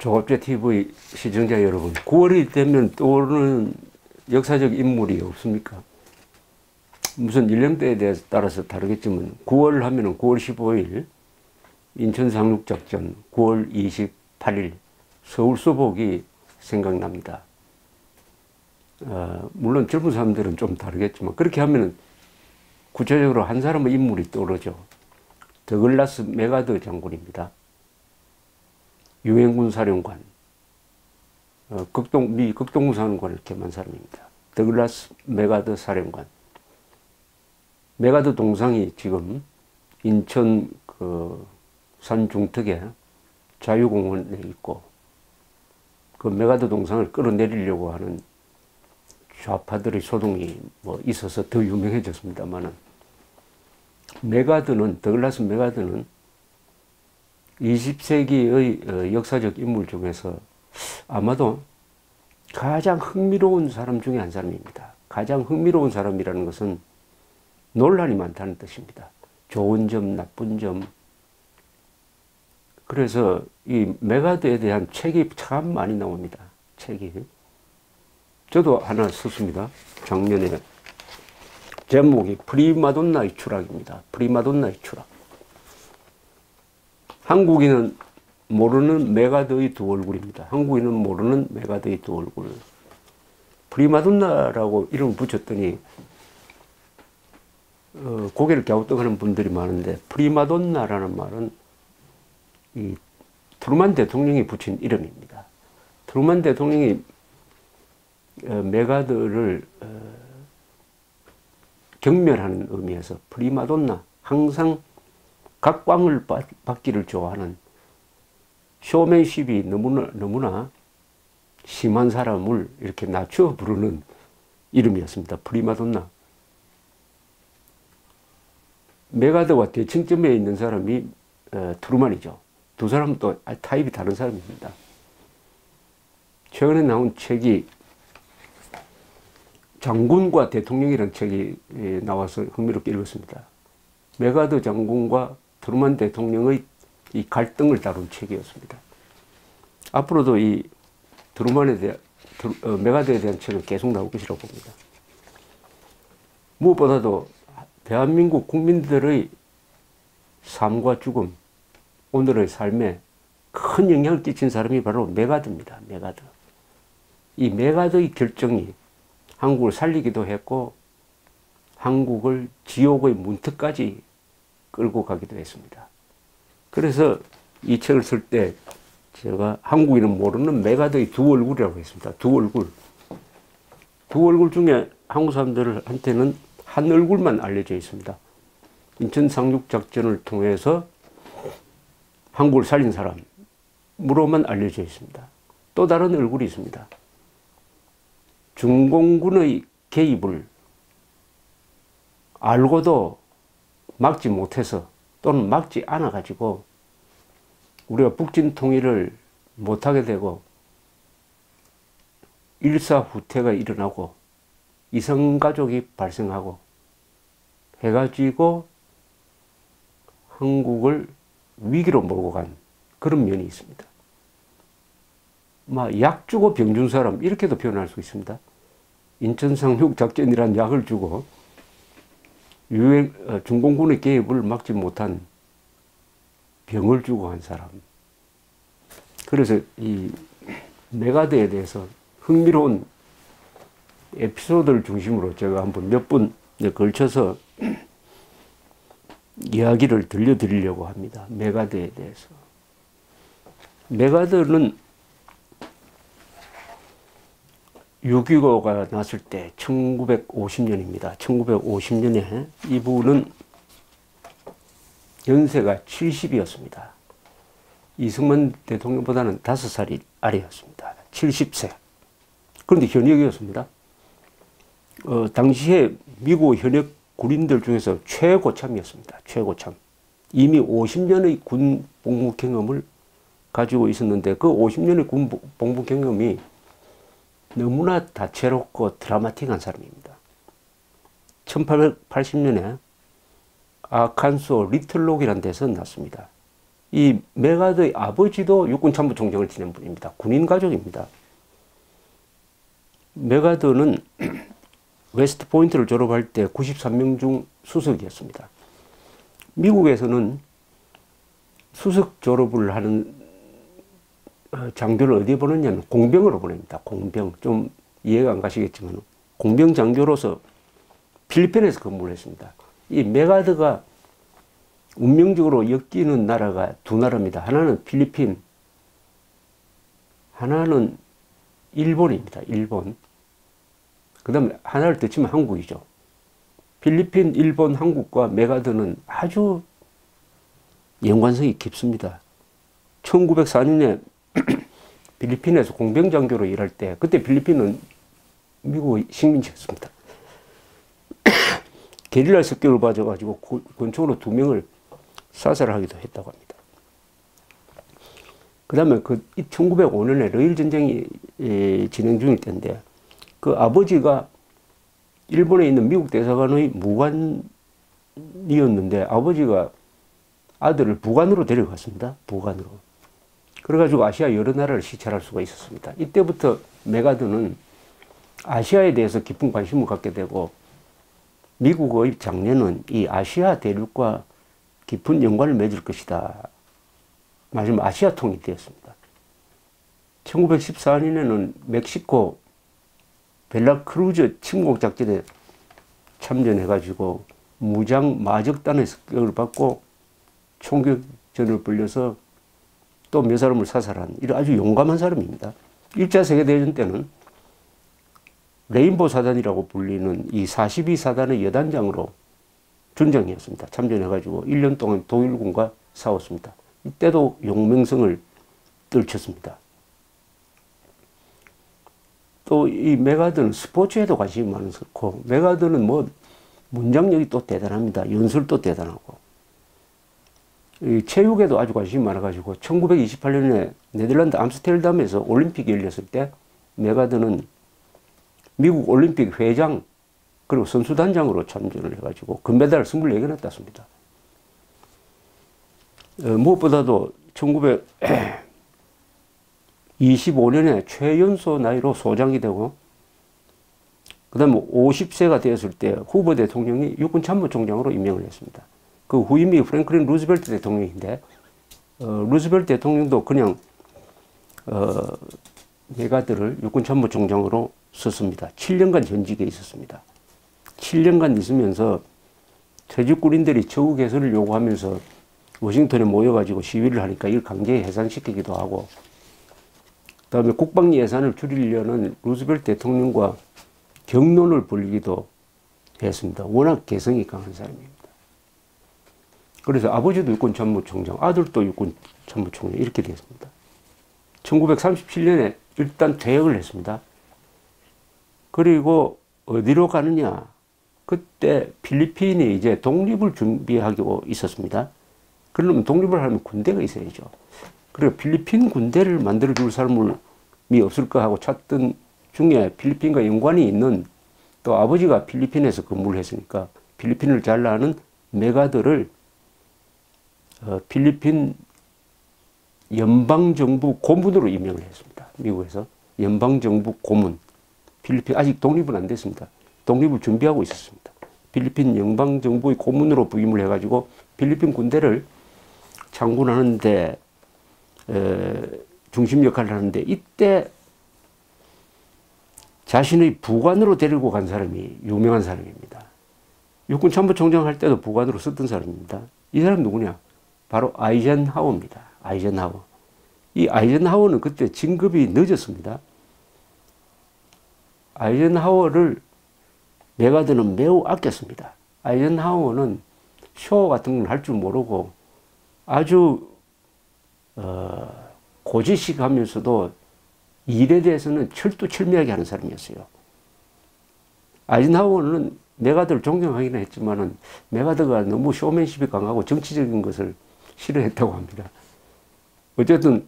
조갑제 TV 시청자 여러분, 9월이 되면 떠오르는 역사적 인물이 없습니까? 무슨 연령대에 대해서 따라서 다르겠지만 9월 하면은 9월 15일 인천 상륙작전, 9월 28일 서울 소복이 생각납니다. 물론 젊은 사람들은 좀 다르겠지만 그렇게 하면은 구체적으로 한 사람의 인물이 떠오르죠. 더글라스 메가더 장군입니다. 유엔군 사령관, 미 극동군 사령관을 겸한 사람입니다. 더글라스 메가더 사령관. 메가더 동상이 지금 인천 산 중턱에 자유공원에 있고, 그 메가더 동상을 끌어내리려고 하는 좌파들의 소동이 있어서 더 유명해졌습니다만은, 더글라스 메가더는 20세기의 역사적 인물 중에서 아마도 가장 흥미로운 사람 중에 한 사람입니다. 가장 흥미로운 사람이라는 것은 논란이 많다는 뜻입니다. 좋은 점, 나쁜 점. 그래서 이 메가더에 대한 책이 참 많이 나옵니다. 책이. 저도 하나 썼습니다. 작년에. 제목이 프리마돈나의 추락입니다. 프리마돈나의 추락. 한국인은 모르는 메가더의 두 얼굴입니다. 한국인은 모르는 메가더의 두 얼굴. 프리마돈나라고 이름을 붙였더니 고개를 갸우뚱하는 분들이 많은데, 프리마돈나라는 말은 이 트루만 대통령이 붙인 이름입니다. 트루만 대통령이 메가더를 경멸하는 의미에서 프리마돈나, 항상 각광을 받기를 좋아하는, 쇼맨십이 너무나 심한 사람을 이렇게 낮춰 부르는 이름이었습니다. 프리마돈나. 메가더와 대칭점에 있는 사람이 트루만이죠. 두 사람은 또 타입이 다른 사람입니다. 최근에 나온 책이 장군과 대통령이라는 책이 나와서 흥미롭게 읽었습니다. 메가더 장군과 트루만 대통령의 이 갈등을 다룬 책이었습니다. 앞으로도 이 메가더에 대한 책은 계속 나올 것이라고 봅니다. 무엇보다도 대한민국 국민들의 삶과 죽음, 오늘의 삶에 큰 영향을 끼친 사람이 바로 메가더입니다. 메가더. 이 메가더의 결정이 한국을 살리기도 했고, 한국을 지옥의 문턱까지 끌고 가기도 했습니다. 그래서 이 책을 쓸 때 제가 한국인은 모르는 메가더의 두 얼굴이라고 했습니다. 두 얼굴. 두 얼굴 중에 한국 사람들한테는 한 얼굴만 알려져 있습니다. 인천 상륙작전을 통해서 한국을 살린 사람으로만 알려져 있습니다. 또 다른 얼굴이 있습니다. 중공군의 개입을 알고도 막지 못해서, 또는 막지 않아 가지고 우리가 북진 통일을 못하게 되고 일사후퇴가 일어나고 이성가족이 발생하고 해가지고 한국을 위기로 몰고 간 그런 면이 있습니다. 약 주고 병 준 사람, 이렇게도 표현할 수 있습니다. 인천 상륙작전이라는 약을 주고 중공군의 개입을 막지 못한 병을 주고 한 사람. 그래서 이 메가더에 대해서 흥미로운 에피소드를 중심으로 제가 한번 몇 번에 걸쳐서 이야기를 들려드리려고 합니다. 메가더에 대해서. 메가더는 6.25가 났을 때 1950년입니다. 1950년에 이분은 연세가 70이었습니다. 이승만 대통령보다는 5살이 아래였습니다. 70세. 그런데 현역이었습니다. 당시에 미국 현역 군인들 중에서 최고참이었습니다. 최고참. 이미 50년의 군 복무 경험을 가지고 있었는데, 그 50년의 군 복무 경험이 너무나 다채롭고 드라마틱한 사람입니다. 1880년에 아칸소 리틀록이라는 데서 났습니다. 이 메가드의 아버지도 육군참모총장을 지낸 분입니다. 군인 가족입니다. 메가드는 웨스트 포인트를 졸업할 때 93명 중 수석이었습니다. 미국에서는 수석 졸업을 하는 장교를 어디에 보내냐면 공병으로 보냅니다. 공병. 좀 이해가 안 가시겠지만 공병 장교로서 필리핀에서 근무를 했습니다. 이 메가드가 운명적으로 엮이는 나라가 두 나라입니다. 하나는 필리핀, 하나는 일본입니다. 일본. 그 다음에 하나를 더 치면 한국이죠. 필리핀, 일본, 한국과 메가드는 아주 연관성이 깊습니다. 1904년에 필리핀에서 공병장교로 일할 때, 그때 필리핀은 미국의 식민지였습니다. 게릴라 습격을 맞아가지고 권총으로 2명을 사살하기도 했다고 합니다. 그 다음에 1905년에 러일 전쟁이 진행 중일 때인데, 그 아버지가 일본에 있는 미국 대사관의 무관이었는데, 아버지가 아들을 부관으로 데려갔습니다. 부관으로. 그래가지고 아시아 여러 나라를 시찰할 수가 있었습니다. 이때부터 메가드는 아시아에 대해서 깊은 관심을 갖게 되고, 미국의 장래는 이 아시아 대륙과 깊은 연관을 맺을 것이다. 말하자면 아시아 통일이 되었습니다. 1914년에는 멕시코 벨라크루즈 침공 작전에 참전해가지고 무장 마적단의 습격을 받고 총격전을 벌려서 또 몇 사람을 사살한 이런 아주 용감한 사람입니다. 1차 세계대전 때는 레인보 사단이라고 불리는 이 42사단의 여단장으로 준장이었습니다. 참전해가지고 1년 동안 독일군과 싸웠습니다. 이때도 용맹성을 떨쳤습니다. 또 이 메가드는 스포츠에도 관심이 많았고, 메가드는 뭐 문장력이 또 대단합니다. 연설도 대단하고, 이 체육에도 아주 관심이 많아가지고 1928년에 네덜란드 암스테르담에서 올림픽이 열렸을 때 메가드는 미국 올림픽 회장 그리고 선수단장으로 참전을 해가지고 금메달을 24개나 땄습니다. 무엇보다도 1925년에 최연소 나이로 소장이 되고, 그 다음에 50세가 되었을 때 후보 대통령이 육군참모총장으로 임명을 했습니다. 그 후임이 프랭클린 루즈벨트 대통령인데, 루즈벨트 대통령도 그냥 메가드를 육군참모총장으로 썼습니다. 7년간 전직에 있었습니다. 7년간 있으면서 퇴직군인들이 처우 개선을 요구하면서 워싱턴에 모여가지고 시위를 하니까 이걸 강제 해산시키기도 하고, 그 다음에 국방 예산을 줄이려는 루즈벨트 대통령과 격론을 벌이기도 했습니다. 워낙 개성이 강한 사람입니다. 그래서 아버지도 육군참모총장, 아들도 육군참모총장 이렇게 됐습니다. 1937년에 일단 퇴역을 했습니다. 그리고 어디로 가느냐? 그때 필리핀이 이제 독립을 준비하고 있었습니다. 그러면 독립을 하려면 군대가 있어야죠. 그리고 필리핀 군대를 만들어줄 사람이 없을까 하고 찾던 중에 필리핀과 연관이 있는, 또 아버지가 필리핀에서 근무를 했으니까 필리핀을 잘 아는 메가드를 필리핀 연방정부 고문으로 임명을 했습니다. 미국에서 연방정부 고문. 필리핀 아직 독립은 안 됐습니다. 독립을 준비하고 있었습니다. 필리핀 연방정부의 고문으로 부임을 해가지고 필리핀 군대를 장군하는데 중심 역할을 하는데, 이때 자신의 부관으로 데리고 간 사람이 유명한 사람입니다. 육군참모총장 할 때도 부관으로 썼던 사람입니다. 이 사람 누구냐? 바로 아이젠하워입니다. 아이젠하워. 이 아이젠하워는 그때 진급이 늦었습니다. 아이젠하워를 메가드는 매우 아꼈습니다. 아이젠하워는 쇼 같은 걸 할 줄 모르고 아주 고지식하면서도 일에 대해서는 철두철미하게 하는 사람이었어요. 아이젠하워는 메가드를 존경하기는 했지만은 메가드가 너무 쇼맨십이 강하고 정치적인 것을 싫어했다고 합니다. 어쨌든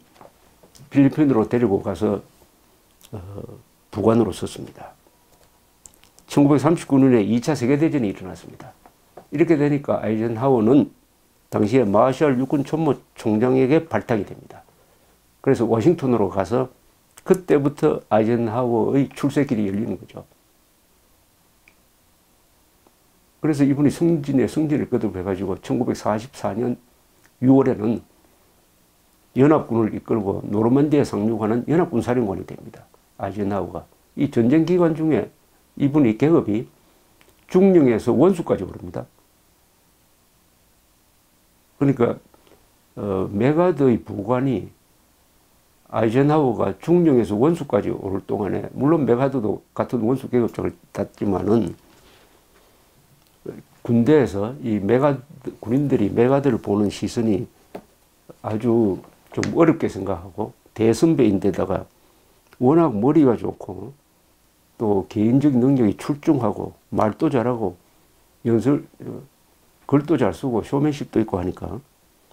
필리핀으로 데리고 가서 부관으로 썼습니다. 1939년에 2차 세계대전이 일어났습니다. 이렇게 되니까 아이젠하워는 당시에 마셜 육군 참모 총장에게 발탁이 됩니다. 그래서 워싱턴으로 가서 그때부터 아이젠하워의 출세길이 열리는 거죠. 그래서 이분이 승진을 거듭해가지고 1944년 6월에는 연합군을 이끌고 노르만디에 상륙하는 연합군 사령관이 됩니다. 아이젠하워가. 이 전쟁 기간 중에 이분이 계급이 중령에서 원수까지 오릅니다. 그러니까 메가드의 부관이 아이젠하워가 중령에서 원수까지 오를 동안에, 물론 메가드도 같은 원수 계급장을 탔지만은 군대에서 이 군인들이 메가드를 보는 시선이 아주 좀 어렵게 생각하고, 대선배인데다가 워낙 머리가 좋고 또 개인적인 능력이 출중하고 말도 잘하고 글도 잘 쓰고 쇼맨십도 있고 하니까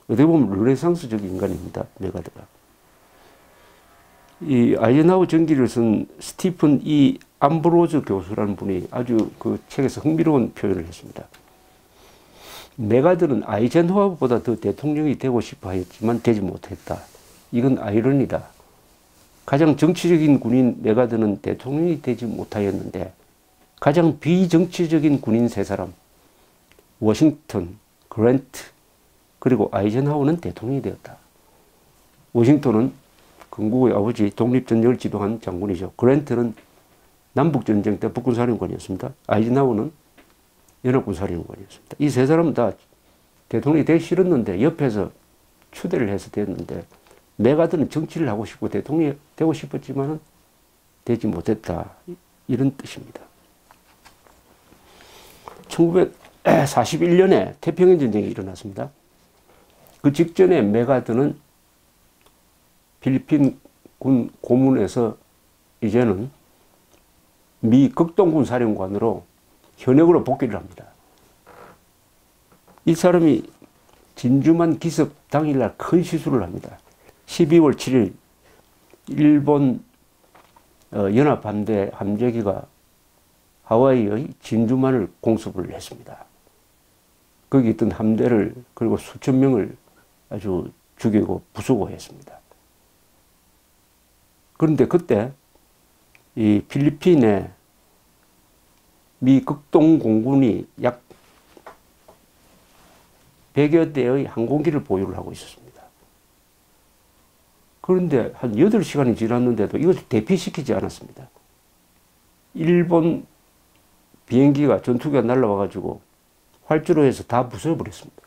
어떻게 보면 르네상스적 인간입니다. 메가드가. 이 아이젠하워 전기를 쓴 스티픈 E. 암브로즈 교수라는 분이 아주 그 책에서 흥미로운 표현을 했습니다. 메가드는 아이젠하워보다 더 대통령이 되고 싶어 했지만 되지 못했다. 이건 아이러니다. 가장 정치적인 군인 메가드는 대통령이 되지 못하였는데 가장 비정치적인 군인 세 사람, 워싱턴, 그랜트, 그리고 아이젠하워는 대통령이 되었다. 워싱턴은 건국의 아버지 독립전쟁을 지도한 장군이죠. 그랜트는 남북전쟁 때 북군사령관이었습니다. 아이젠하워는 연합군사령관이었습니다. 이 세 사람은 다 대통령이 되기 싫었는데 옆에서 추대를 해서 됐는데, 메가드는 정치를 하고 싶고 대통령이 되고 싶었지만 되지 못했다. 이런 뜻입니다. 1941년에 태평양 전쟁이 일어났습니다. 그 직전에 메가드는 필리핀 군 고문에서 이제는 미 극동군 사령관으로 현역으로 복귀를 합니다. 이 사람이 진주만 기습 당일날 큰 시술을 합니다. 12월 7일 일본 연합함대 함재기가 하와이의 진주만을 공습을 했습니다. 거기 있던 함대를, 그리고 수천 명을 아주 죽이고 부수고 했습니다. 그런데 그때 이 필리핀에 미 극동 공군이 약 100여 대의 항공기를 보유를 하고 있었습니다. 그런데 한 8시간이 지났는데도 이것을 대피시키지 않았습니다. 일본 비행기가, 전투기가 날라와가지고 활주로 해서 다 부숴버렸습니다.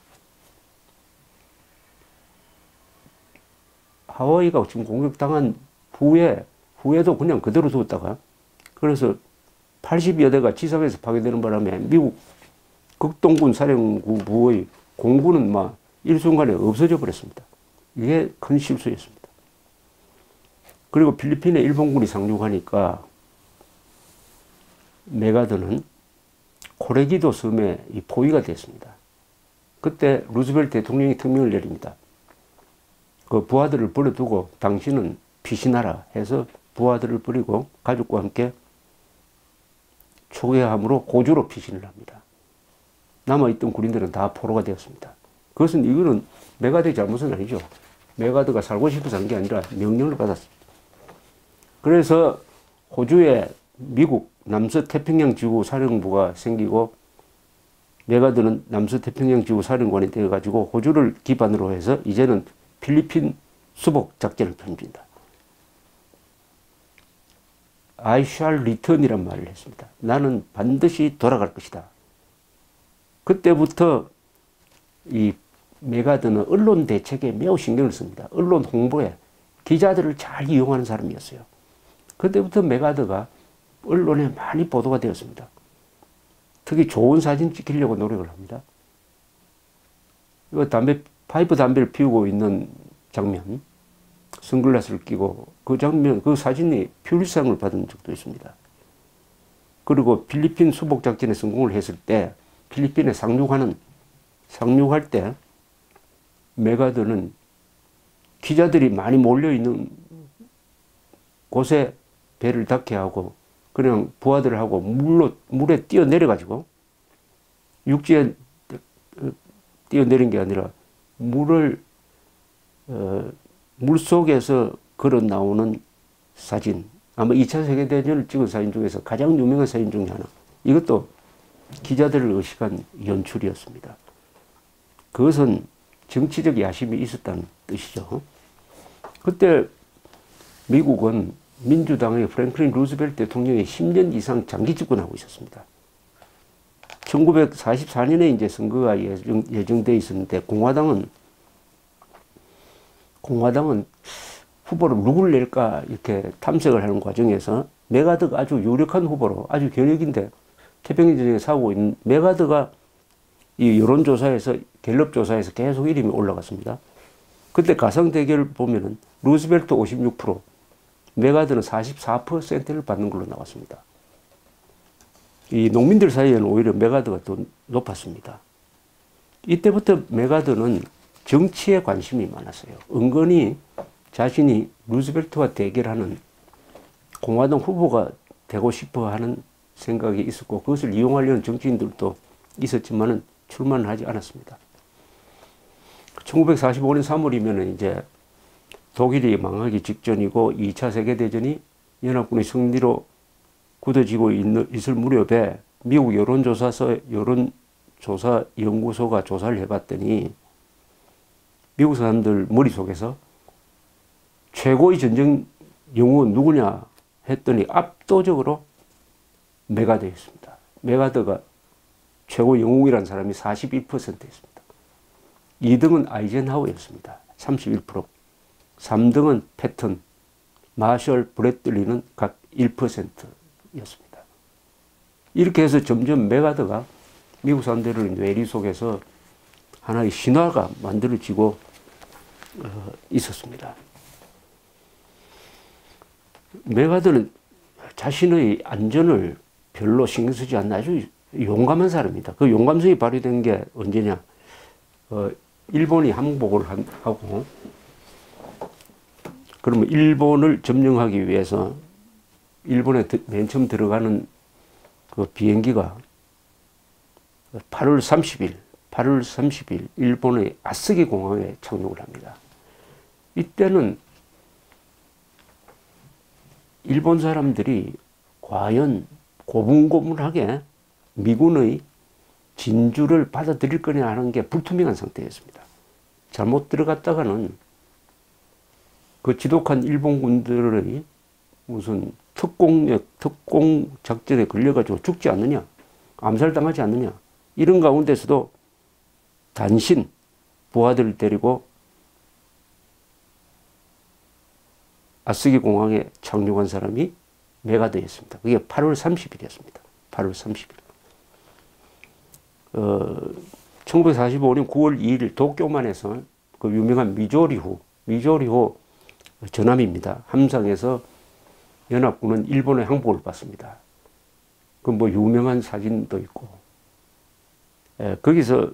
하와이가 지금 공격당한 후에도 그냥 그대로 두었다가, 그래서 80여 대가 지상에서 파괴되는 바람에 미국 극동군 사령부의 공군은 막 일순간에 없어져 버렸습니다. 이게 큰 실수였습니다. 그리고 필리핀에 일본군이 상륙하니까 메가드는 코레기도 섬에 포위가 됐습니다. 그때 루즈벨트 대통령이 특명을 내립니다. 그 부하들을 버려두고 당신은 피신하라 해서 부하들을 버리고 가족과 함께 초계함으로 호주로 피신을 합니다. 남아있던 군인들은 다 포로가 되었습니다. 이거는 메가드의 잘못은 아니죠. 메가드가 살고 싶어서 한 게 아니라 명령을 받았습니다. 그래서 호주에 미국 남서태평양지구 사령부가 생기고, 메가드는 남서태평양지구 사령관이 되어가지고 호주를 기반으로 해서 이제는 필리핀 수복 작전을 펼칩니다. I shall return이란 말을 했습니다. 나는 반드시 돌아갈 것이다. 그때부터 이 메가드는 언론 대책에 매우 신경을 씁니다. 언론 홍보에 기자들을 잘 이용하는 사람이었어요. 그때부터 메가드가 언론에 많이 보도가 되었습니다. 특히 좋은 사진 찍히려고 노력을 합니다. 이거 파이프 담배를 피우고 있는 장면, 선글라스를 끼고 그 장면, 그 사진이 퓰리처상을 받은 적도 있습니다. 그리고 필리핀 수복 작전에 성공을 했을 때, 필리핀에 상륙할 때 메가드는 기자들이 많이 몰려있는 곳에 배를 닿게 하고 그냥 부하들을 하고 물에 뛰어내려가지고, 육지에 뛰어내린 게 아니라 물 속에서 걸어 나오는 사진, 아마 2차 세계대전을 찍은 사진 중에서 가장 유명한 사진 중에 하나. 이것도 기자들을 의식한 연출이었습니다. 그것은 정치적 야심이 있었다는 뜻이죠. 그때 미국은 민주당의 프랭클린 루즈벨트 대통령이 10년 이상 장기 집권하고 있었습니다. 1944년에 이제 선거가 예정돼 있었는데 공화당은 후보를 누구를 낼까 이렇게 탐색을 하는 과정에서 메가드가 아주 유력한 후보로, 아주 견역인데 태평양 전쟁에 싸우고 있는 메가드가 이 여론조사에서, 갤럽 조사에서 계속 이름이 올라갔습니다. 그때 가상 대결을 보면은 루즈벨트 56%, 메가드는 44%를 받는 걸로 나왔습니다. 이 농민들 사이에는 오히려 메가드가 더 높았습니다. 이때부터 메가드는 정치에 관심이 많았어요. 은근히 자신이 루즈벨트와 대결하는 공화당 후보가 되고 싶어 하는 생각이 있었고, 그것을 이용하려는 정치인들도 있었지만은 출마는 하지 않았습니다. 1945년 3월이면 이제 독일이 망하기 직전이고 2차 세계대전이 연합군의 승리로 굳어지고 있을 무렵에 미국 여론조사 연구소가 조사를 해봤더니 미국 사람들 머릿속에서 최고의 전쟁 영웅은 누구냐 했더니 압도적으로 메가드였습니다. 메가드가 최고 영웅이라는 사람이 41%였습니다. 2등은 아이젠하워였습니다. 31%. 3등은 패턴, 마셜, 브래들리는 각 1%였습니다. 이렇게 해서 점점 메가드가 미국 사람들의 뇌리 속에서 하나의 신화가 만들어지고 있었습니다. 메가드는 자신의 안전을 별로 신경 쓰지 않는 아주 용감한 사람입니다. 그 용감성이 발휘된 게 언제냐? 일본이 항복을 하고, 그러면 일본을 점령하기 위해서 일본에 맨 처음 들어가는 그 비행기가 8월 30일 일본의 아스기 공항에 착륙을 합니다. 이때는 일본 사람들이 과연 고분고분하게 미군의 진주를 받아들일 거냐 하는 게 불투명한 상태였습니다. 잘못 들어갔다가는 그 지독한 일본 군들의 무슨 특공 작전에 걸려가지고 죽지 않느냐, 암살당하지 않느냐, 이런 가운데서도 단신 부하들을 데리고 아스기 공항에 착륙한 사람이 메가드였습니다. 그게 8월 30일이었습니다. 8월 30일. 1945년 9월 2일 도쿄만에서 그 유명한 미조리호 전함입니다. 함상에서 연합군은 일본의 항복을 받습니다. 그 뭐 유명한 사진도 있고, 거기서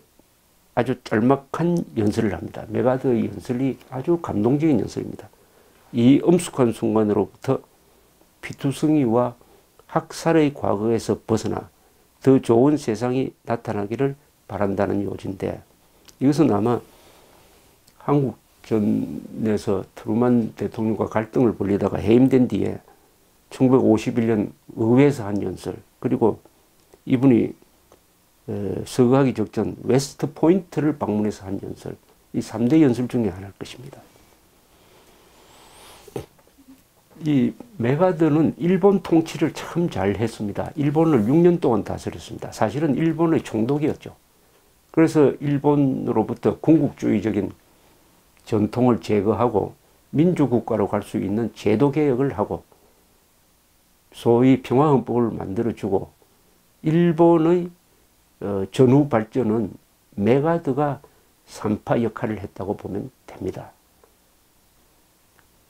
아주 짤막한 연설을 합니다. 메가드의 연설이 아주 감동적인 연설입니다. 이 엄숙한 순간으로부터 피투성이와 학살의 과거에서 벗어나 더 좋은 세상이 나타나기를 바란다는 요지인데, 이것은 아마 한국전에서 트루만 대통령과 갈등을 벌리다가 해임된 뒤에 1951년 의회에서 한 연설, 그리고 이분이 서거하기 직전 웨스트 포인트를 방문해서 한 연설, 이 3대 연설 중에 하나일 것입니다. 이 메가드는 일본 통치를 참 잘했습니다. 일본을 6년 동안 다스렸습니다. 사실은 일본의 총독이었죠. 그래서 일본으로부터 군국주의적인 전통을 제거하고 민주국가로 갈 수 있는 제도개혁을 하고 소위 평화헌법을 만들어주고, 일본의 전후 발전은 메가드가 산파 역할을 했다고 보면 됩니다.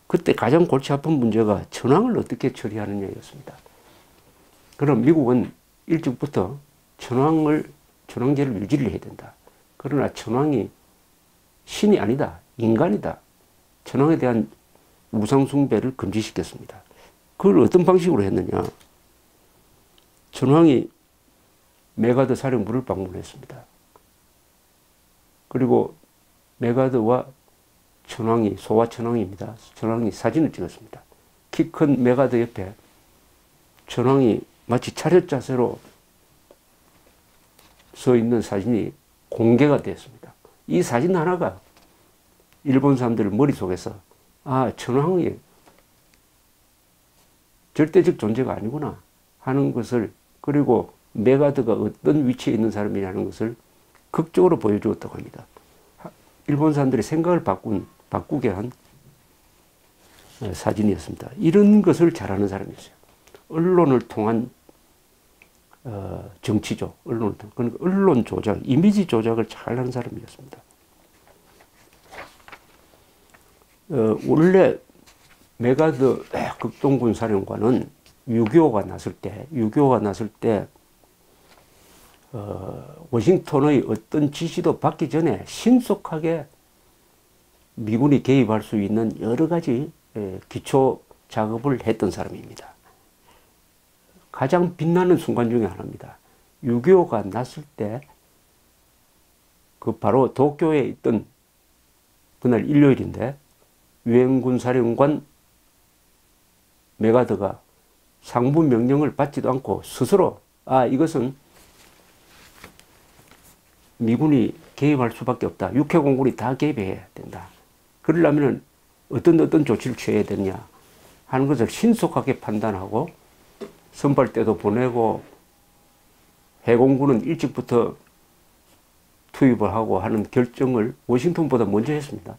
그때 가장 골치 아픈 문제가 천황을 어떻게 처리하느냐였습니다. 그럼 미국은 일찍부터 천황제를 유지를 해야 된다. 그러나 천황이 신이 아니다, 인간이다. 천황에 대한 우상숭배를 금지시켰습니다. 그걸 어떤 방식으로 했느냐? 천황이 메가드 사령부를 방문했습니다. 그리고 메가드와 천황이, 소와 천황입니다. 천황이 사진을 찍었습니다. 키 큰 메가드 옆에 천황이 마치 차렷 자세로 서 있는 사진이 공개가 됐습니다. 이 사진 하나가 일본 사람들 머릿속에서 아, 천황이 절대적 존재가 아니구나 하는 것을, 그리고 메가드가 어떤 위치에 있는 사람이라는 것을 극적으로 보여주었다고 합니다. 일본 사람들의 생각을 바꾸게 한 사진이었습니다. 이런 것을 잘하는 사람이었어요. 언론을 통한 정치죠. 언론을 통한. 그러니까 언론 조작, 이미지 조작을 잘하는 사람이었습니다. 원래 메가드 극동군 사령관은 6.25가 났을 때 워싱턴의 어떤 지시도 받기 전에 신속하게 미군이 개입할 수 있는 여러 가지 기초 작업을 했던 사람입니다. 가장 빛나는 순간 중에 하나입니다. 6.25가 났을 때 그 바로 도쿄에 있던 그날 일요일인데 유엔군 사령관 메가드가 상부 명령을 받지도 않고 스스로 이것은 미군이 개입할 수밖에 없다. 육해공군이 다 개입해야 된다. 그러려면 어떤 조치를 취해야 되느냐 하는 것을 신속하게 판단하고 선발대도 보내고 해공군은 일찍부터 투입을 하고 하는 결정을 워싱턴보다 먼저 했습니다.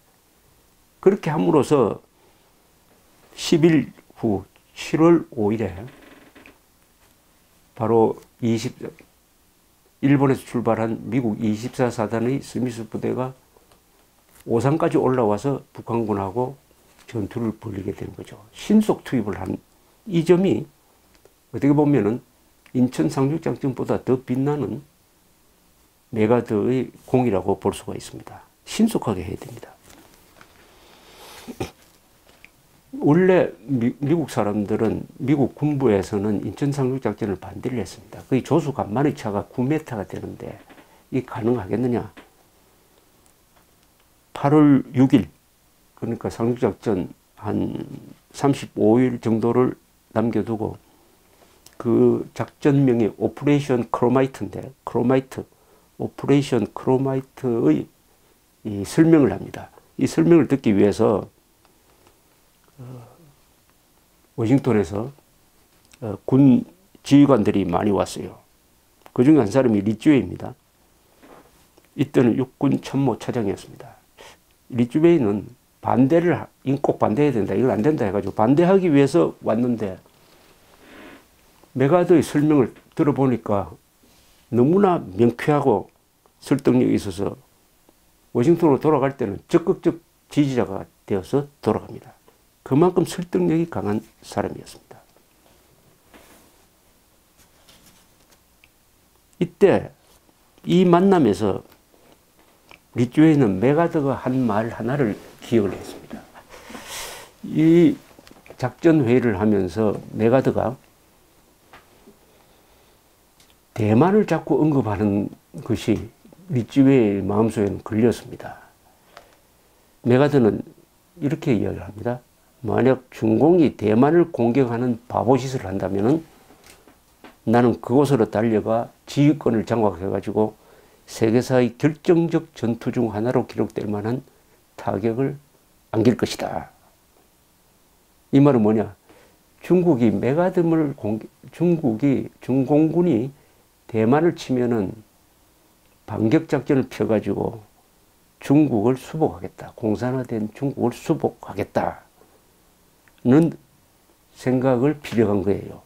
그렇게 함으로써 10일 후 7월 5일에 바로 일본에서 출발한 미국 24사단의 스미스 부대가 오산까지 올라와서 북한군하고 전투를 벌이게 된 거죠. 신속 투입을 한 이 점이 어떻게 보면은 인천 상륙작전보다 더 빛나는 메가드의 공이라고 볼 수가 있습니다. 신속하게 해야 됩니다. 원래 미국 사람들은, 미국 군부에서는 인천 상륙작전을 반대를 했습니다. 거의 조수 간만의 차가 9m가 되는데 이게 가능하겠느냐. 8월 6일, 그러니까 상륙작전 한 35일 정도를 남겨두고 그 작전명이 오퍼레이션 크로마이트인데, 오퍼레이션 크로마이트의 이 설명을 합니다. 이 설명을 듣기 위해서 워싱턴에서 군 지휘관들이 많이 왔어요. 그 중에 한 사람이 리쥬웨이입니다. 이때는 육군 참모 차장이었습니다. 리쥬웨이는 꼭 반대해야 된다, 이건 안 된다 해가지고 반대하기 위해서 왔는데 메가드의 설명을 들어보니까 너무나 명쾌하고 설득력이 있어서 워싱턴으로 돌아갈 때는 적극적 지지자가 되어서 돌아갑니다. 그만큼 설득력이 강한 사람이었습니다. 이때 이 만남에서 리쥬웨이는 메가드가 한 말 하나를 기억을 했습니다. 이 작전 회의를 하면서 메가드가 대만을 자꾸 언급하는 것이 리쥬웨이의 마음속에는 걸렸습니다. 메가드는 이렇게 이야기를 합니다. 만약 중공이 대만을 공격하는 바보짓을 한다면 나는 그곳으로 달려가 지휘권을 장악해가지고 세계사의 결정적 전투 중 하나로 기록될 만한 타격을 안길 것이다. 이 말은 뭐냐? 중국이 중공군이 대만을 치면은 반격작전을 펴가지고 중국을 수복하겠다. 공산화된 중국을 수복하겠다는 생각을 피력한 거예요.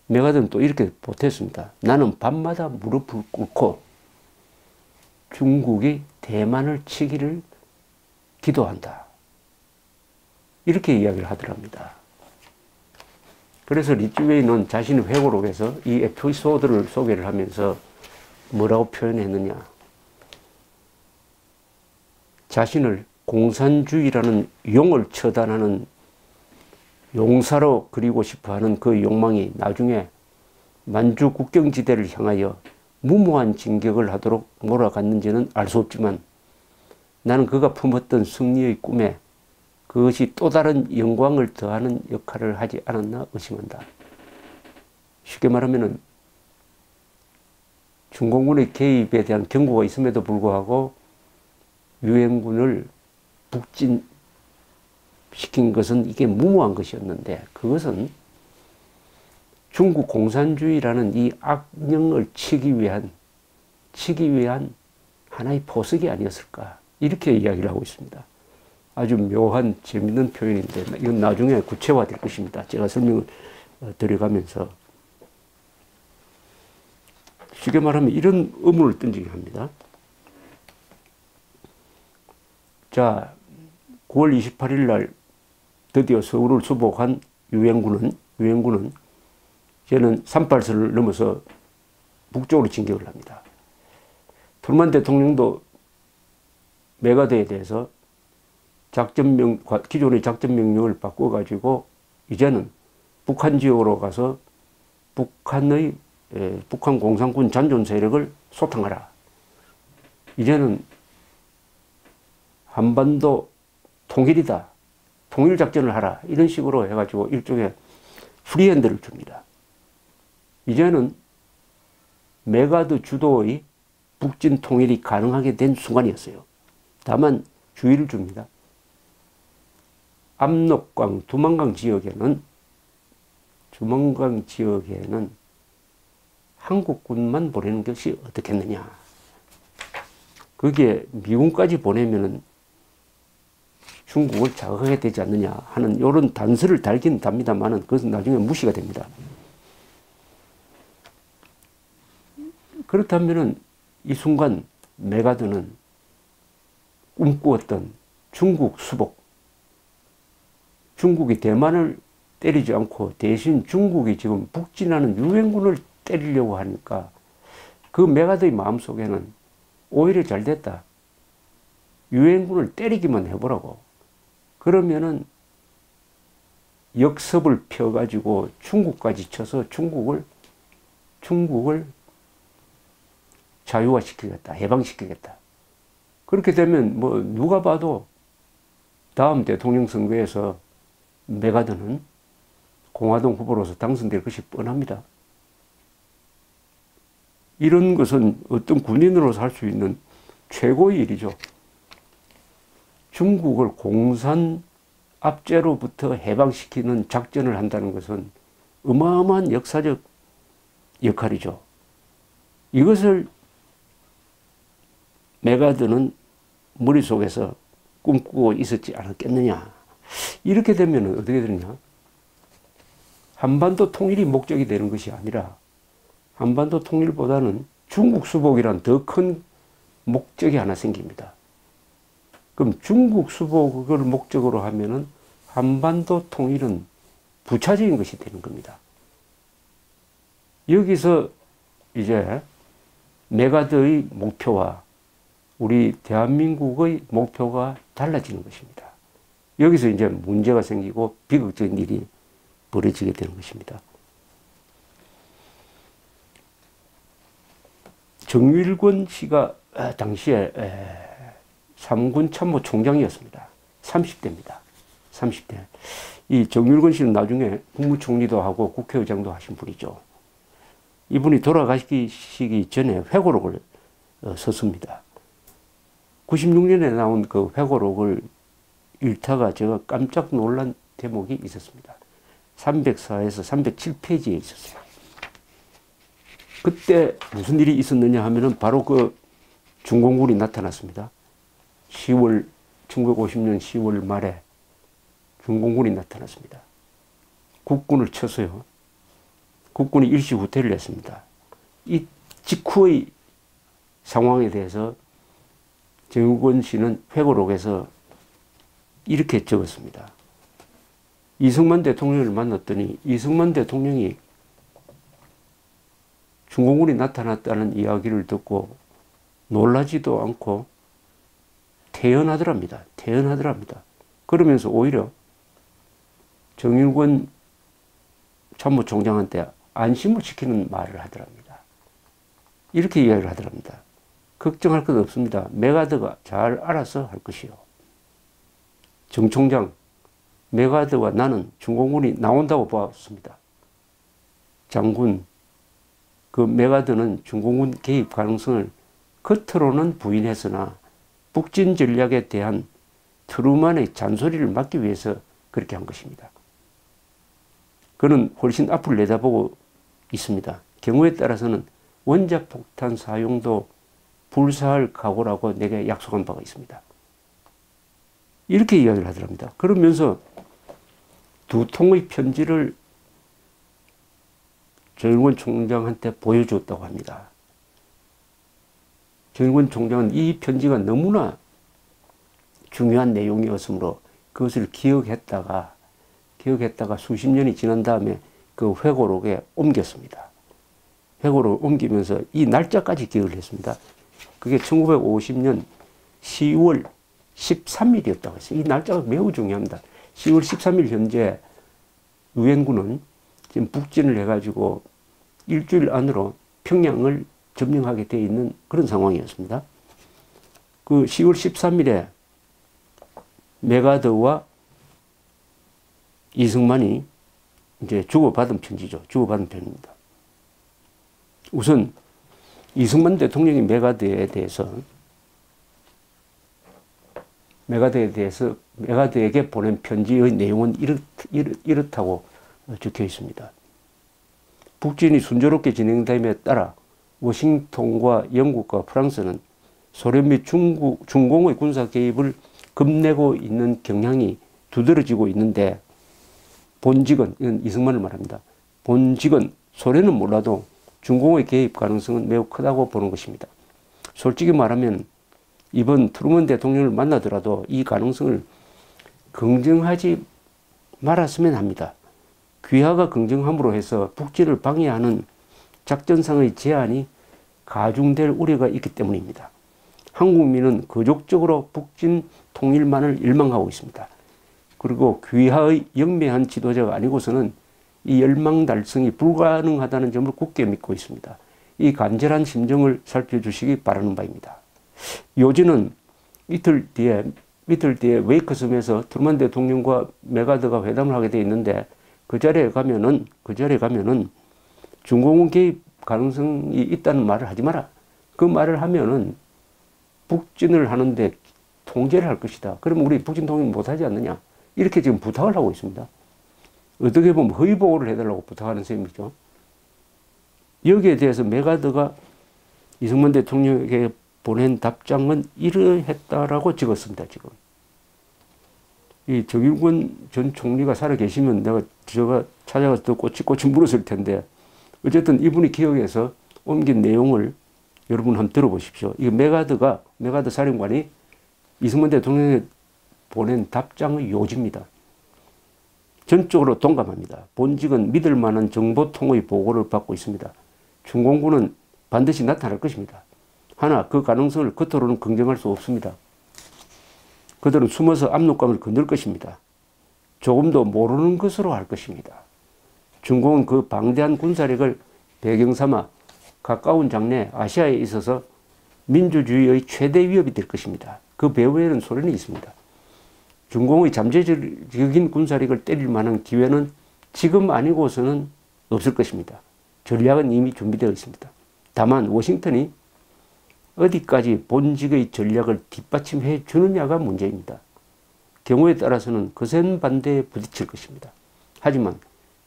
메가드는 또 이렇게 보탰습니다. 나는 밤마다 무릎을 꿇고 중국이 대만을 치기를 기도한다. 이렇게 이야기를 하더랍니다. 그래서 리쥬웨이는 자신의 회고록에서 이 에피소드를 소개를 하면서 뭐라고 표현했느냐. 자신을 공산주의라는 용을 처단하는 용사로 그리고 싶어하는 그 욕망이 나중에 만주 국경지대를 향하여 무모한 진격을 하도록 몰아갔는지는 알 수 없지만 나는 그가 품었던 승리의 꿈에 그것이 또 다른 영광을 더하는 역할을 하지 않았나 의심한다. 쉽게 말하면 중공군의 개입에 대한 경고가 있음에도 불구하고 유엔군을 북진시킨 것은 이게 무모한 것이었는데, 그것은 중국 공산주의라는 이 악령을 치기 위한 하나의 포석이 아니었을까, 이렇게 이야기를 하고 있습니다. 아주 묘한 재밌는 표현인데 이건 나중에 구체화될 것입니다. 제가 설명을 드려가면서 쉽게 말하면 이런 의문을 던지게 합니다. 자, 9월 28일 날 드디어 서울을 수복한 유엔군은 이제는 38선을 넘어서 북쪽으로 진격을 합니다. 트루만 대통령도 메가드에 대해서 기존의 작전 명령을 바꿔가지고 이제는 북한 지역으로 가서 북한 공산군 잔존 세력을 소탕하라. 이제는 한반도 통일이다. 통일작전을 하라. 이런 식으로 해가지고 일종의 프리핸드를 줍니다. 이제는 메가드 주도의 북진 통일이 가능하게 된 순간이었어요. 다만 주의를 줍니다. 압록강, 두만강 지역에는 한국군만 보내는 것이 어떻겠느냐. 거기에 미군까지 보내면은 중국을 자극하게 되지 않느냐 하는 이런 단서를 달긴 답니다만은 그것은 나중에 무시가 됩니다. 그렇다면은 이 순간 메가드는 꿈꾸었던 중국 수복, 중국이 대만을 때리지 않고 대신 중국이 지금 북진하는 유엔군을 때리려고 하니까 그 메가드의 마음속에는 오히려 잘 됐다. 유엔군을 때리기만 해보라고. 그러면은 역습을 펴가지고 중국까지 쳐서 중국을 자유화시키겠다. 해방시키겠다. 그렇게 되면 뭐 누가 봐도 다음 대통령 선거에서 메가드는 공화당 후보로서 당선될 것이 뻔합니다. 이런 것은 어떤 군인으로서 할 수 있는 최고의 일이죠. 중국을 공산 압제로부터 해방시키는 작전을 한다는 것은 어마어마한 역사적 역할이죠. 이것을 메가드는 머릿속에서 꿈꾸고 있었지 않았겠느냐. 이렇게 되면 어떻게 되느냐. 한반도 통일이 목적이 되는 것이 아니라 한반도 통일보다는 중국 수복이란 더 큰 목적이 하나 생깁니다. 그럼 중국 수복을 목적으로 하면은 한반도 통일은 부차적인 것이 되는 겁니다. 여기서 이제 메가드의 목표와 우리 대한민국의 목표가 달라지는 것입니다. 여기서 이제 문제가 생기고 비극적인 일이 벌어지게 되는 것입니다. 정일권 씨가 당시에 3군 참모총장이었습니다. 30대입니다. 30대. 이 정일권 씨는 나중에 국무총리도 하고 국회의장도 하신 분이죠. 이분이 돌아가시기 전에 회고록을 썼습니다. 96년에 나온 그 회고록을 읽다가 제가 깜짝 놀란 대목이 있었습니다. 304에서 307페이지에 있었어요. 그때 무슨 일이 있었느냐 하면은 바로 그 중공군이 나타났습니다. 1950년 10월 말에 중공군이 나타났습니다. 국군을 쳐서요. 국군이 일시 후퇴를 했습니다. 이 직후의 상황에 대해서 정일권 씨는 회고록에서 이렇게 적었습니다. 이승만 대통령을 만났더니 이승만 대통령이 중공군이 나타났다는 이야기를 듣고 놀라지도 않고 태연하더랍니다. 그러면서 오히려 정일권 참모총장한테 안심을 시키는 말을 하더랍니다. 이렇게 이야기를 하더랍니다. 걱정할 것 없습니다. 메가드가 잘 알아서 할 것이요. 정 총장, 메가드와 나는 중공군이 나온다고 봤습니다. 장군, 그 메가드는 중공군 개입 가능성을 겉으로는 부인했으나 북진 전략에 대한 트루만의 잔소리를 막기 위해서 그렇게 한 것입니다. 그는 훨씬 앞을 내다보고 있습니다. 경우에 따라서는 원자 폭탄 사용도 불사할 각오라고 내게 약속한 바가 있습니다. 이렇게 이야기를 하더랍니다. 그러면서 두 통의 편지를 정일권 총장한테 보여주었다고 합니다. 정일권 총장은 이 편지가 너무나 중요한 내용이었으므로 그것을 기억했다가 수십 년이 지난 다음에 그 회고록에 옮겼습니다. 회고록을 옮기면서 이 날짜까지 기억을 했습니다. 그게 1950년 10월 13일이었다고 했어요. 이 날짜가 매우 중요합니다. 10월 13일 현재 유엔군은 지금 북진을 해가지고 일주일 안으로 평양을 점령하게 되어 있는 그런 상황이었습니다. 그 10월 13일에 메가드와 이승만이 이제 주고받은 편지죠. 주고받은 편입니다. 우선 이승만 대통령이 메가드에게 보낸 편지의 내용은 이렇다고 적혀 있습니다. 북진이 순조롭게 진행됨에 따라 워싱턴과 영국과 프랑스는 소련 및 중공의 군사 개입을 겁내고 있는 경향이 두드러지고 있는데 본직은, 이건 이승만을 말합니다. 본직은 소련은 몰라도 중공의 개입 가능성은 매우 크다고 보는 것입니다. 솔직히 말하면 이번 트루먼 대통령을 만나더라도 이 가능성을 긍정하지 말았으면 합니다. 귀하가 긍정함으로 해서 북진을 방해하는 작전상의 제한이 가중될 우려가 있기 때문입니다. 한국민은 거족적으로 북진 통일만을 열망하고 있습니다. 그리고 귀하의 영매한 지도자가 아니고서는 이 열망 달성이 불가능하다는 점을 굳게 믿고 있습니다. 이 간절한 심정을 살펴주시기 바라는 바입니다. 요지는 이틀 뒤에 웨이크섬에서 트루먼 대통령과 메가드가 회담을 하게 되어 있는데 그 자리에 가면은 중공군 개입 가능성이 있다는 말을 하지 마라. 그 말을 하면은 북진을 하는데 통제를 할 것이다. 그러면 우리 북진 통일 못하지 않느냐. 이렇게 지금 부탁을 하고 있습니다. 어떻게 보면 허위 보고를 해달라고 부탁하는 셈이죠. 여기에 대해서 메가드가 이승만 대통령에게 보낸 답장은 이러했다라고 적었습니다. 지금 이 정일권 전 총리가 살아 계시면 제가 찾아가서 또 꼬치꼬치 물었을 텐데 어쨌든 이분이 기억해서 옮긴 내용을 여러분 한번 들어보십시오. 이거 메가드 사령관이 이승만 대통령에게 보낸 답장의 요지입니다. 전적으로 동감합니다. 본직은 믿을 만한 정보통의 보고를 받고 있습니다. 중공군은 반드시 나타날 것입니다. 하나 그 가능성을 겉으로는 긍정할 수 없습니다. 그들은 숨어서 압록감을 건들 것입니다. 조금도 모르는 것으로 할 것입니다. 중공은 그 방대한 군사력을 배경 삼아 가까운 장래 아시아에 있어서 민주주의의 최대 위협이 될 것입니다. 그 배후에는 소련이 있습니다. 중공의 잠재적인 군사력을 때릴 만한 기회는 지금 아니고서는 없을 것입니다. 전략은 이미 준비되어 있습니다. 다만 워싱턴이 어디까지 본직의 전략을 뒷받침해 주느냐가 문제입니다. 경우에 따라서는 거센 반대에 부딪힐 것입니다. 하지만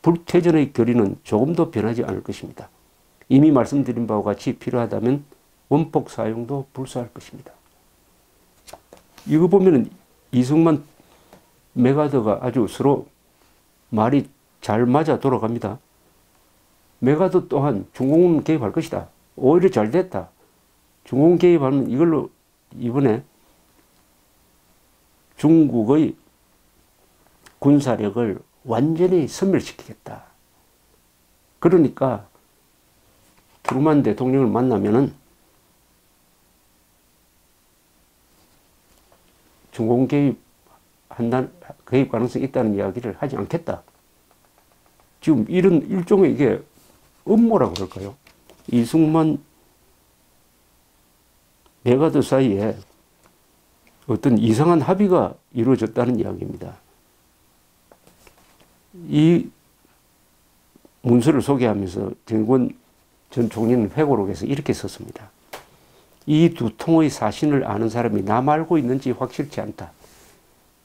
불태전의 결의는 조금도 변하지 않을 것입니다. 이미 말씀드린 바와 같이 필요하다면 원폭 사용도 불사할 것입니다. 이거 보면은 이승만 메가드가 아주 서로 말이 잘 맞아 돌아갑니다. 메가드 또한 중공군 개입할 것이다. 오히려 잘 됐다. 중공군 개입하면 이걸로 이번에 중국의 군사력을 완전히 섬멸시키겠다. 그러니까 트루먼 대통령을 만나면은 중공군 개입 가능성이 있다는 이야기를 하지 않겠다. 지금 이런 일종의 이게 음모라고 그럴까요? 이승만 메가드 사이에 어떤 이상한 합의가 이루어졌다는 이야기입니다. 이 문서를 소개하면서 정의권 전 총리는 회고록에서 이렇게 썼습니다. 이 두 통의 사신을 아는 사람이 나 말고 있는지 확실치 않다.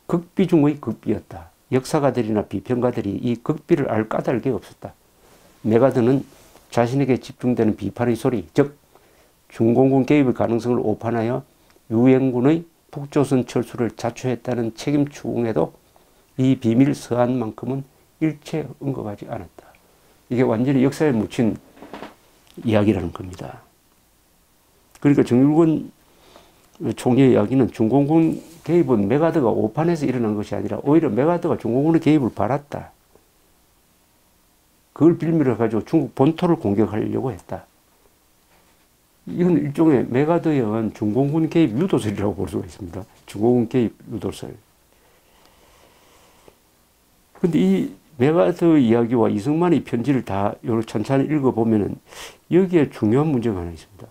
극비 중의 극비였다. 역사가들이나 비평가들이 이 극비를 알 까닭이 없었다. 메가드는 자신에게 집중되는 비판의 소리, 즉 중공군 개입의 가능성을 오판하여 유엔군의 북조선 철수를 자초했다는 책임 추궁에도 이 비밀 서한만큼은 일체 언급하지 않았다. 이게 완전히 역사에 묻힌 이야기라는 겁니다. 그러니까 정일권 총리의 이야기는 중공군 개입은 메가드가 오판해서 일어난 것이 아니라 오히려 메가드가 중공군의 개입을 바랐다. 그걸 빌미로 해가지고 중국 본토를 공격하려고 했다. 이건 일종의 메가드에 의한 중공군 개입 유도설이라고 볼 수가 있습니다. 중공군 개입 유도설. 근데 이 메가드 이야기와 이승만의 편지를 다 천천히 읽어보면은 여기에 중요한 문제가 하나 있습니다.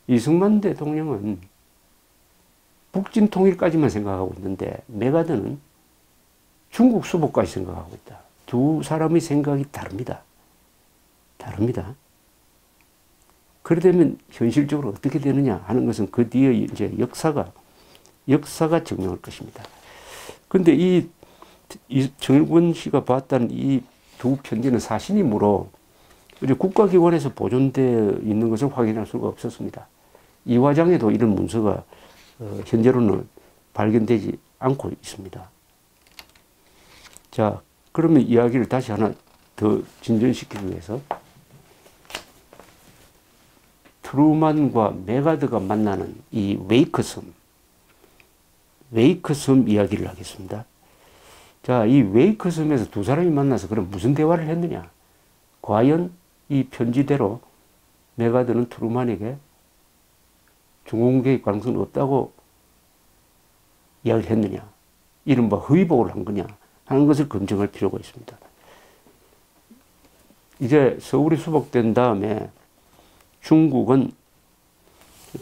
이승만 대통령은 북진 통일까지만 생각하고 있는데 메가드는 중국 수복까지 생각하고 있다. 두 사람의 생각이 다릅니다. 다릅니다. 그러려면 현실적으로 어떻게 되느냐 하는 것은 그 뒤에 이제 역사가 증명할 것입니다. 근데 이 정일권 씨가 봤다는 이 두 편지는 사신이므로 국가기관에서 보존되어 있는 것을 확인할 수가 없었습니다. 이화장에도 이런 문서가 현재로는 발견되지 않고 있습니다. 자, 그러면 이야기를 다시 하나 더 진전시키기 위해서 트루만과 메가드가 만나는 이 웨이크 섬 이야기를 하겠습니다. 자, 이 웨이크 섬에서 두 사람이 만나서 그럼 무슨 대화를 했느냐? 과연 이 편지대로 메가드는 트루만에게 중공군 개입 가능성은 없다고 이야기를 했느냐? 이른바 허위복을 한 거냐? 하는 것을 검증할 필요가 있습니다. 이제 서울이 수복된 다음에 중국은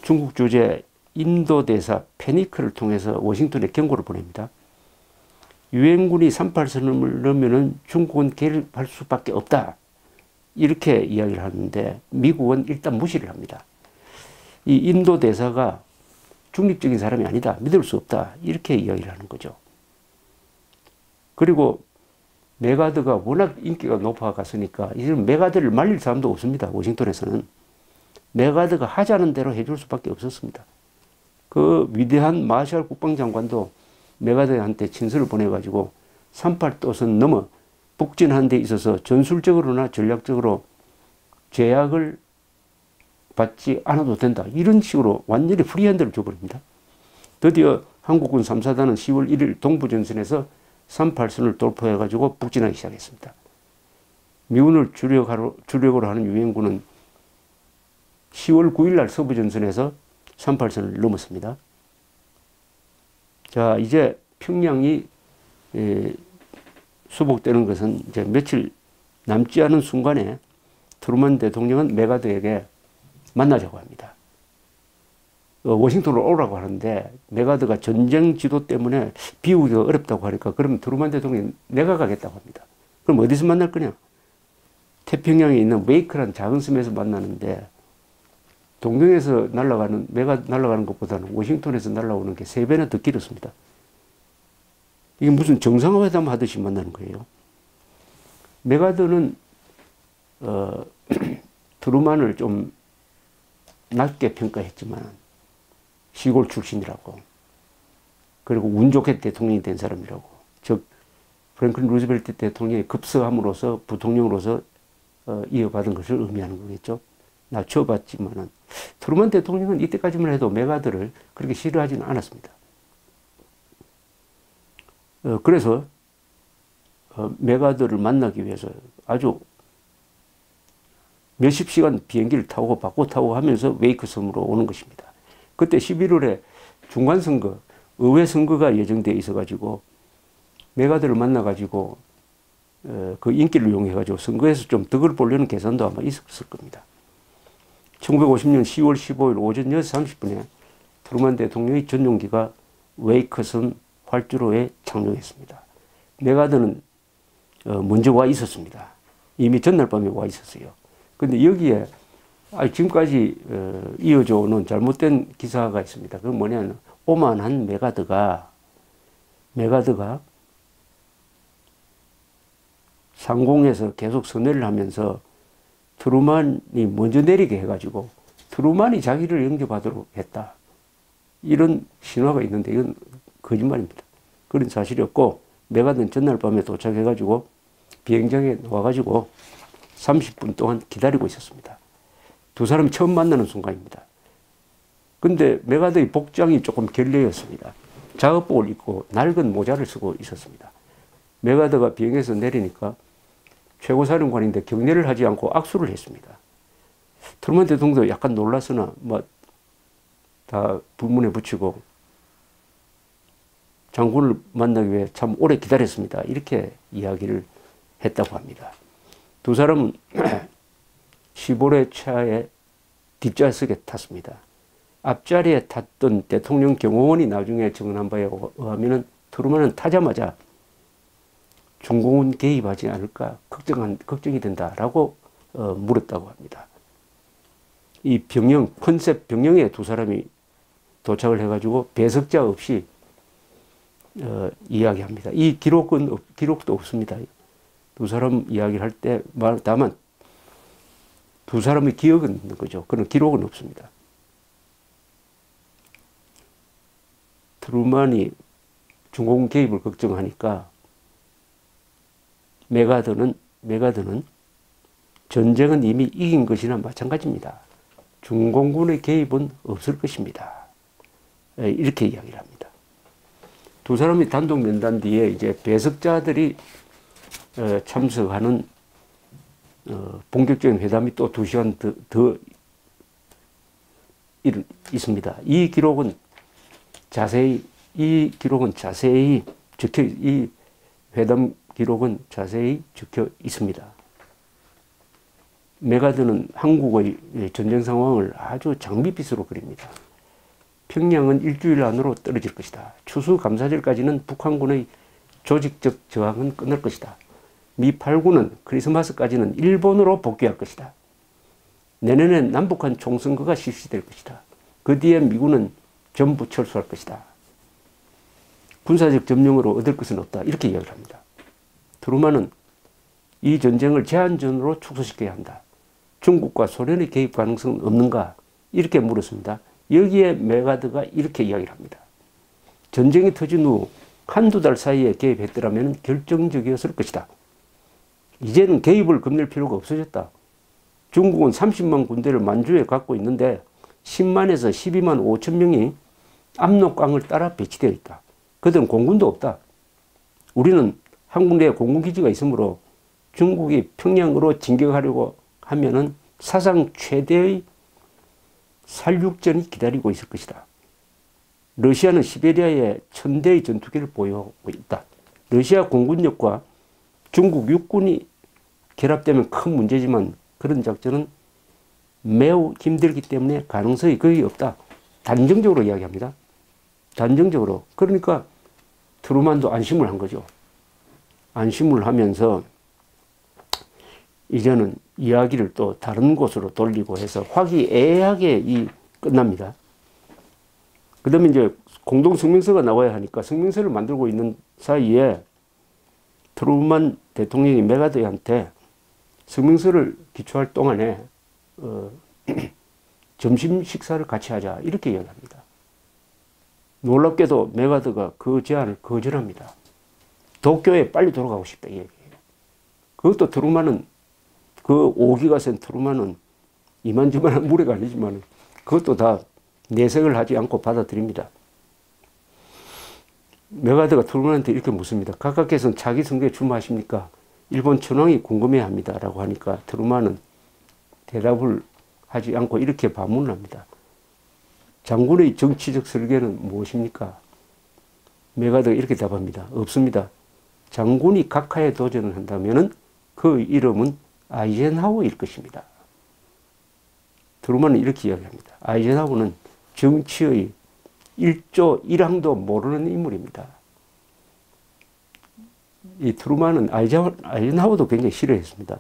중국 주재 인도 대사 페니크를 통해서 워싱턴에 경고를 보냅니다. 유엔군이 38선을 넣으면 중국은 개입할 수밖에 없다. 이렇게 이야기를 하는데 미국은 일단 무시를 합니다. 이 인도 대사가 중립적인 사람이 아니다. 믿을 수 없다. 이렇게 이야기를 하는 거죠. 그리고 메가드가 워낙 인기가 높아갔으니까 이제 메가드를 말릴 사람도 없습니다. 워싱턴에서는. 메가드가 하자는 대로 해줄 수밖에 없었습니다. 그 위대한 마샬 국방장관도 메가드한테 친서를 보내가지고 38도선 넘어 북진하는 데 있어서 전술적으로나 전략적으로 제약을 받지 않아도 된다. 이런 식으로 완전히 프리핸드를 줘버립니다. 드디어 한국군 3사단은 10월 1일 동부전선에서 38선을 돌파해가지고 북진하기 시작했습니다. 미군을 주력으로 하는 유엔군은 10월 9일 날 서부전선에서 38선을 넘었습니다. 자, 이제 평양이 수복되는 것은 이제 며칠 남지 않은 순간에 트루만 대통령은 메가드에게 만나자고 합니다. 워싱턴으로 오라고 하는데 메가드가 전쟁 지도 때문에 비우기가 어렵다고 하니까 그럼 트루만 대통령이 내가 가겠다고 합니다. 그럼 어디서 만날 거냐? 태평양에 있는 웨이크라는 작은 섬에서 만나는데 동경에서 날아가는 것보다는 워싱턴에서 날아오는 게 3배나 더 길었습니다. 이게 무슨 정상회담 하듯이 만나는 거예요. 메가드는 트루만을 좀 낮게 평가했지만 시골 출신이라고, 그리고 운 좋게 대통령이 된 사람이라고, 즉 프랭클린 루즈벨트 대통령이 급서함으로써 부통령으로서 이어받은 것을 의미하는 거겠죠. 낮춰봤지만은 트루만 대통령은 이때까지만 해도 메가드를 그렇게 싫어하지는 않았습니다. 그래서 메가드를 만나기 위해서 아주 몇십 시간 비행기를 타고 바꿔 타고 하면서 웨이크 섬으로 오는 것입니다. 그때 11월에 중간선거, 의회 선거가 예정되어 있어가지고 메가드를 만나가지고 그 인기를 이용해가지고 선거에서 좀 덕을 보려는 계산도 아마 있었을 겁니다. 1950년 10월 15일 오전 6시 30분에 트루만 대통령의 전용기가 웨이커섬 활주로에 착륙했습니다. 메가드는 먼저 와 있었습니다. 이미 전날 밤에 와 있었어요. 근데 여기에 지금까지 이어져 오는 잘못된 기사가 있습니다. 그건 뭐냐면 오만한 메가드가 상공에서 계속 선회를 하면서 트루만이 먼저 내리게 해가지고 트루만이 자기를 영접하도록 했다. 이런 신화가 있는데 이건 거짓말입니다. 그런 사실이 없고 메가드는 전날 밤에 도착해가지고 비행장에 와가지고 30분 동안 기다리고 있었습니다. 두 사람이 처음 만나는 순간입니다. 근데 메가드의 복장이 조금 결례였습니다. 작업복을 입고 낡은 모자를 쓰고 있었습니다. 메가드가 비행에서 내리니까 최고사령관인데 경례를 하지 않고 악수를 했습니다. 트루만 대통령도 약간 놀랐으나 다 불문에 붙이고 장군을 만나기 위해 참 오래 기다렸습니다. 이렇게 이야기를 했다고 합니다. 두 사람은 시보레 차에 뒷좌석에 탔습니다. 앞자리에 탔던 대통령 경호원이 나중에 증언한 바에 의하면 트루만은 타자마자 중공은 개입하지 않을까 걱정이 된다라고 물었다고 합니다. 이 컨셉 병영에 두 사람이 도착을 해가지고 배석자 없이 이야기합니다. 이 기록도 없습니다. 두 사람 이야기를 할 때 다만 두 사람의 기억은 있는 거죠. 그런 기록은 없습니다. 트루만이 중공 개입을 걱정하니까 메가드는 전쟁은 이미 이긴 것이나 마찬가지입니다. 중공군의 개입은 없을 것입니다. 이렇게 이야기를 합니다. 두 사람이 단독 면담 뒤에 이제 배석자들이 참석하는 본격적인 회담이 또 2시간 더 있습니다. 이 기록은 자세히 이 회담 기록은 자세히 적혀 있습니다. 메가드는 한국의 전쟁 상황을 아주 장밋빛으로 그립니다. 평양은 일주일 안으로 떨어질 것이다. 추수감사절까지는 북한군의 조직적 저항은 끝날 것이다. 미 8군은 크리스마스까지는 일본으로 복귀할 것이다. 내년에 남북한 총선거가 실시될 것이다. 그 뒤에 미군은 전부 철수할 것이다. 군사적 점령으로 얻을 것은 없다. 이렇게 이야기를 합니다. 트루만은 이 전쟁을 제한전으로 축소시켜야 한다. 중국과 소련의 개입 가능성은 없는가? 이렇게 물었습니다. 여기에 메가드가 이렇게 이야기를 합니다. 전쟁이 터진 후 한두 달 사이에 개입했더라면 결정적이었을 것이다. 이제는 개입을 겁낼 필요가 없어졌다. 중국은 30만 군대를 만주에 갖고 있는데 10만에서 12만 5천 명이 압록강을 따라 배치되어 있다. 그들은 공군도 없다. 우리는 한국 내에 공군기지가 있으므로 중국이 평양으로 진격하려고 하면은 사상 최대의 살육전이 기다리고 있을 것이다. 러시아는 시베리아에 1000대의 전투기를 보유하고 있다. 러시아 공군력과 중국 육군이 결합되면 큰 문제지만 그런 작전은 매우 힘들기 때문에 가능성이 거의 없다. 단정적으로 이야기합니다. 단정적으로. 그러니까 트루만도 안심을 한 거죠. 안심을 하면서 이제는 이야기를 또 다른 곳으로 돌리고 해서 화기애애하게 끝납니다. 그 다음에 이제 공동성명서가 나와야 하니까 성명서를 만들고 있는 사이에 트루만 대통령이 메가드한테 성명서를 기초할 동안에 점심 식사를 같이 하자 이렇게 이야기합니다. 놀랍게도 메가드가 그 제안을 거절합니다. 도쿄에 빨리 돌아가고 싶다 이 얘기예요. 그것도 트루만은 그 오기가 센 트루만은 이만저만한 무례가 아니지만 그것도 다 내색을 하지 않고 받아들입니다. 메가드가 트루만한테 이렇게 묻습니다. 각하께서는 차기 선거에 출마하십니까? 일본 천황이 궁금해합니다. 라고 하니까 트루만은 대답을 하지 않고 이렇게 반문을 합니다. 장군의 정치적 설계는 무엇입니까? 메가드가 이렇게 답합니다. 없습니다. 장군이 각하에 도전을 한다면 그 이름은 아이젠하워일 것입니다. 트루만은 이렇게 이야기합니다. 아이젠하워는 정치의 1조 1항도 모르는 인물입니다. 이 트루만은 아이젠하워도 굉장히 싫어했습니다.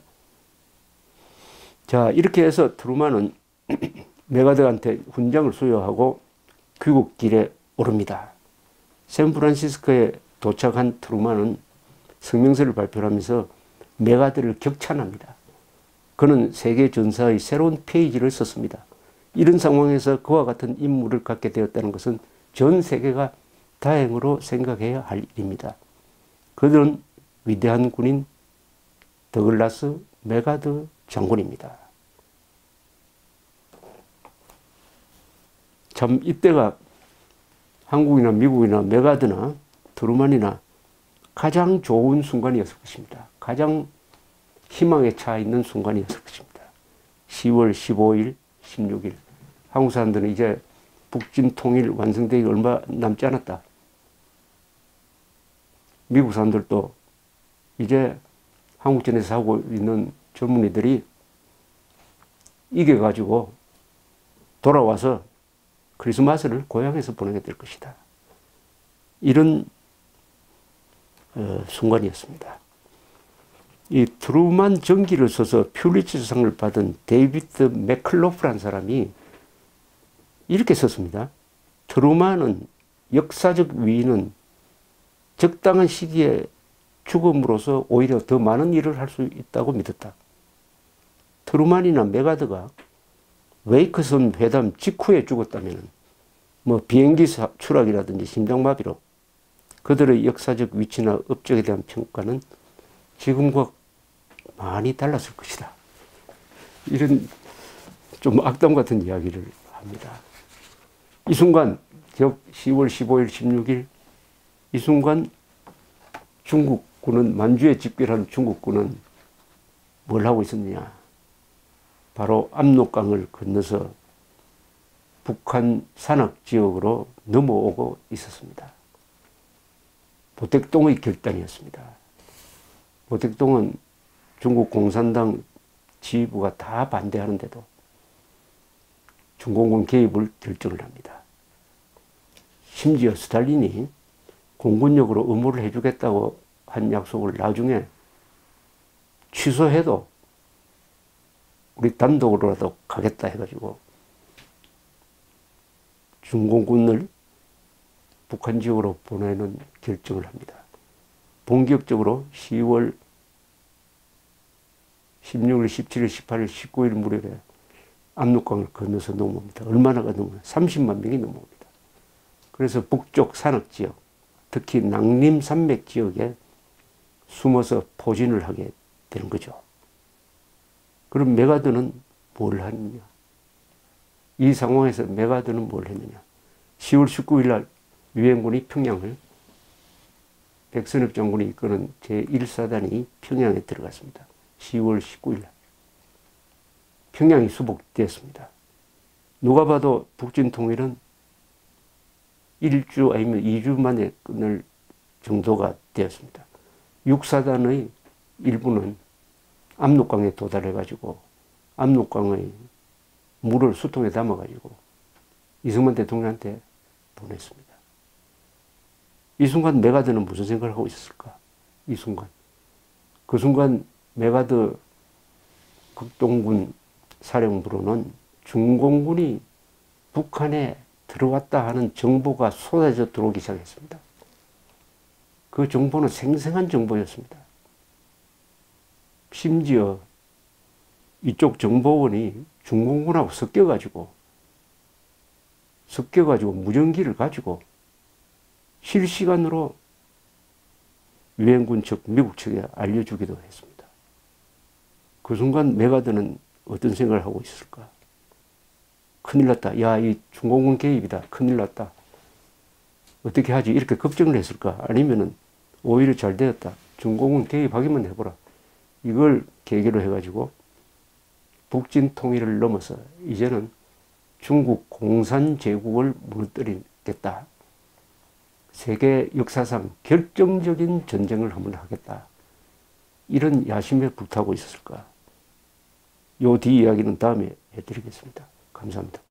자, 이렇게 해서 트루만은 메가드한테 훈장을 수여하고 귀국길에 오릅니다. 샌프란시스코에 도착한 트루만은 성명서를 발표하면서 메가드를 격찬합니다. 그는 세계 전사의 새로운 페이지를 썼습니다. 이런 상황에서 그와 같은 인물을 갖게 되었다는 것은 전 세계가 다행으로 생각해야 할 일입니다. 그들은 위대한 군인 더글라스 메가드 장군입니다. 참 이때가 한국이나 미국이나 메가드나 트루만이나 가장 좋은 순간이었을 것입니다. 가장 희망에 차 있는 순간이었을 것입니다. 10월 15일, 16일. 한국 사람들은 이제 북진 통일 완성되기 얼마 남지 않았다. 미국 사람들도 이제 한국전에서 하고 있는 젊은이들이 이겨가지고 돌아와서 크리스마스를 고향에서 보내게 될 것이다. 이런 순간이었습니다. 이 트루만 전기를 써서 퓰리츠상을 받은 데이비드 맥클로프라는 사람이 이렇게 썼습니다. 트루만은 역사적 위인은 적당한 시기에 죽음으로써 오히려 더 많은 일을 할 수 있다고 믿었다. 트루만이나 메가드가 웨이크선 회담 직후에 죽었다면 뭐 비행기 추락이라든지 심장마비로 그들의 역사적 위치나 업적에 대한 평가는 지금과 많이 달랐을 것이다. 이런 좀 악담 같은 이야기를 합니다. 이 순간 즉 10월 15일, 16일 이 순간 중국군은 만주에 집결한 중국군은 뭘 하고 있었느냐. 바로 압록강을 건너서 북한 산악지역으로 넘어오고 있었습니다. 보택동의 결단이었습니다. 보택동은 중국 공산당 지휘부가 다 반대하는데도 중공군 개입을 결정을 합니다. 심지어 스탈린이 공군력으로 의무를 해주겠다고 한 약속을 나중에 취소해도 우리 단독으로라도 가겠다 해가지고 중공군을 북한 지역으로 보내는 결정을 합니다. 본격적으로 10월 16일, 17일, 18일, 19일 무렵에 압록강을 건너서 넘어옵니다. 얼마나가 넘어요? 30만 명이 넘어옵니다. 그래서 북쪽 산악지역, 특히 낭림산맥 지역에 숨어서 포진을 하게 되는 거죠. 그럼 메가드는 뭘 하느냐? 이 상황에서 메가드는 뭘 했느냐? 10월 19일 날 유엔군이 평양을 백선엽 장군이 이끄는 제1사단이 평양에 들어갔습니다. 10월 19일 날. 평양이 수복되었습니다. 누가 봐도 북진 통일은 1주 아니면 2주 만에 끝날 정도가 되었습니다. 6사단의 일부는 압록강에 도달해가지고 압록강의 물을 수통에 담아가지고 이승만 대통령한테 보냈습니다. 이 순간 메가드는 무슨 생각을 하고 있었을까? 이 순간. 그 순간 메가드 극동군 사령부로는 중공군이 북한에 들어왔다 하는 정보가 쏟아져 들어오기 시작했습니다. 그 정보는 생생한 정보였습니다. 심지어 이쪽 정보원이 중공군하고 섞여가지고 무전기를 가지고 실시간으로 유엔군 측, 미국 측에 알려주기도 했습니다. 그 순간 메가드는 어떤 생각을 하고 있었을까? 큰일 났다. 야, 이 중공군 개입이다. 큰일 났다. 어떻게 하지? 이렇게 걱정을 했을까? 아니면은 오히려 잘 되었다. 중공군 개입하기만 해보라. 이걸 계기로 해가지고 북진 통일을 넘어서 이제는 중국 공산제국을 무너뜨리겠다. 세계 역사상 결정적인 전쟁을 한번 하겠다. 이런 야심에 불타고 있었을까? 요 뒤 이야기는 다음에 해드리겠습니다. 감사합니다.